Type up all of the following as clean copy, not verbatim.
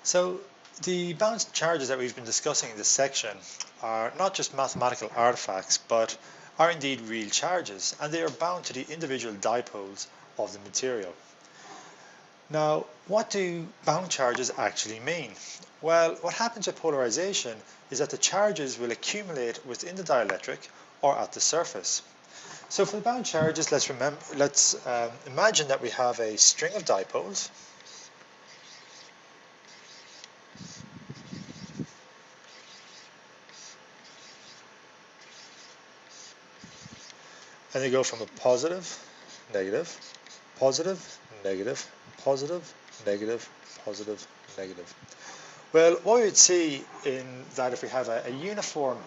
So the bound charges that we've been discussing in this section are not just mathematical artifacts, but are indeed real charges, and they are bound to the individual dipoles of the material. Now, what do bound charges actually mean? Well, what happens with polarization is that the charges will accumulate within the dielectric or at the surface. So for the bound charges, let's imagine that we have a string of dipoles. And they go from a positive, negative, positive, negative, positive, negative, positive, negative. Well, what we would see in that if we have a uniform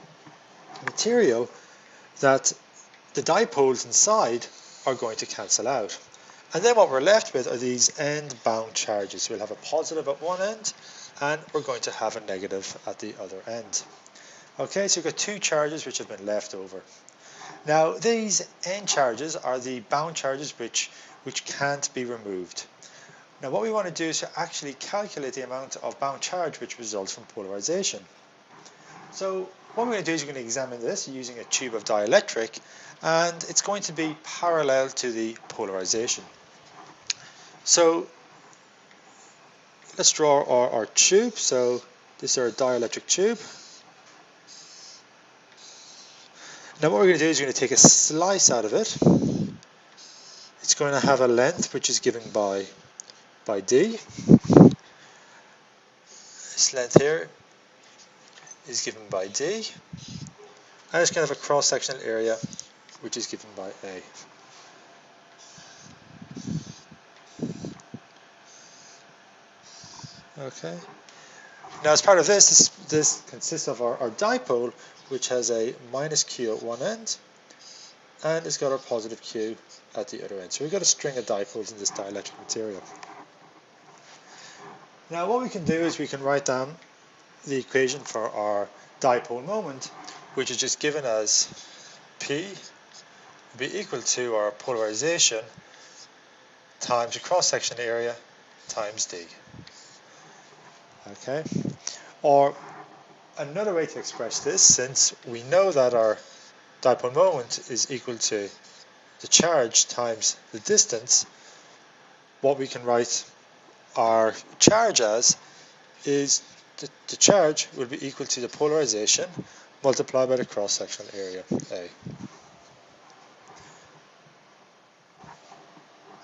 material, that the dipoles inside are going to cancel out. And then what we're left with are these end bound charges. We'll have a positive at one end, and we're going to have a negative at the other end. Okay, so we've got two charges which have been left over. Now, these end charges are the bound charges which can't be removed. Now, what we want to do is to actually calculate the amount of bound charge which results from polarization. So what we're going to do is we're going to examine this using a tube of dielectric, and it's going to be parallel to the polarization. So let's draw our tube. So this is our dielectric tube. Now what we're going to do is we're going to take a slice out of it. It's going to have a length which is given by d. This length here is given by d. And it's going to have a cross-sectional area which is given by a. Okay. Now as part of this consists of our dipole, which has a minus q at one end, and it's got our positive q at the other end. So we've got a string of dipoles in this dielectric material. Now what we can do is we can write down the equation for our dipole moment, which is just given as P will be equal to our polarization times the cross-section area times d. Okay, or another way to express this, since we know that our dipole moment is equal to the charge times the distance, what we can write our charge as is the charge will be equal to the polarization multiplied by the cross-sectional area A.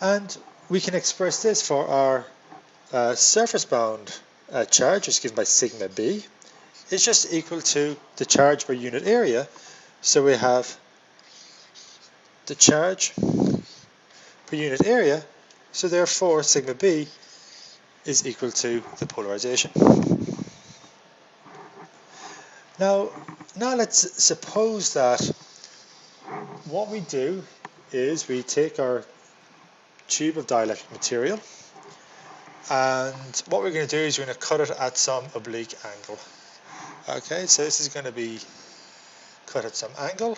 And we can express this for our surface bound charge, which is given by sigma b. It's just equal to the charge per unit area. So we have the charge per unit area, so therefore sigma b is equal to the polarization. Now let's suppose that what we do is we take our tube of dielectric material, and what we're going to do is we're going to cut it at some oblique angle. Okay, so this is going to be cut at some angle,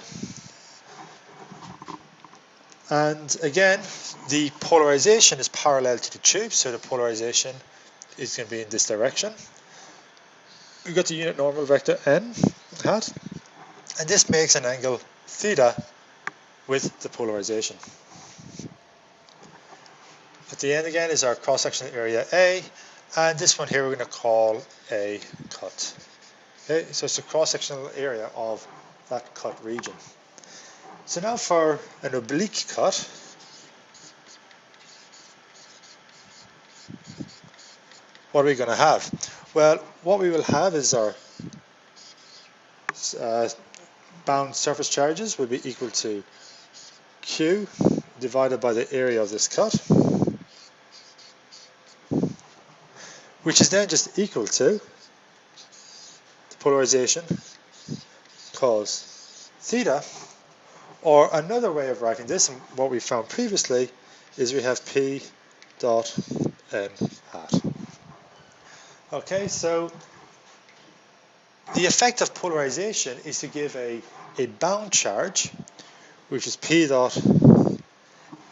and again the polarization is parallel to the tube, so the polarization is going to be in this direction. We've got the unit normal vector n hat, and this makes an angle theta with the polarization. At the end again is our cross-sectional area A, and this one here we're going to call a cut. Okay, so it's the cross-sectional area of that cut region. So now for an oblique cut, what are we going to have? Well, what we will have is our bound surface charges will be equal to Q divided by the area of this cut, which is then just equal to the polarization cos theta, or another way of writing this, and what we found previously, is we have P dot n hat. Okay, so the effect of polarization is to give a bound charge, which is P dot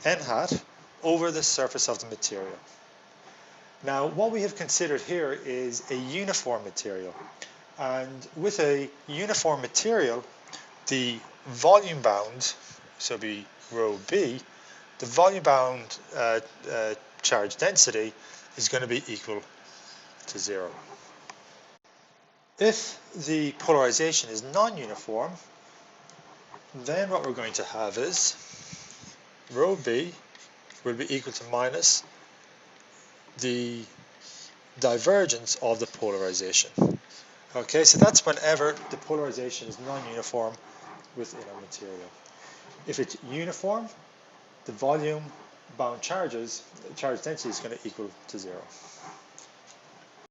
n hat, over the surface of the material. Now, what we have considered here is a uniform material. And with a uniform material, the volume bound, so be rho B, the volume bound charge density is going to be equal to 0. If the polarization is non-uniform, then what we're going to have is rho B will be equal to minus the divergence of the polarization. Okay, so that's whenever the polarization is non-uniform within a material. If it's uniform, the volume bound charge density is going to equal to 0.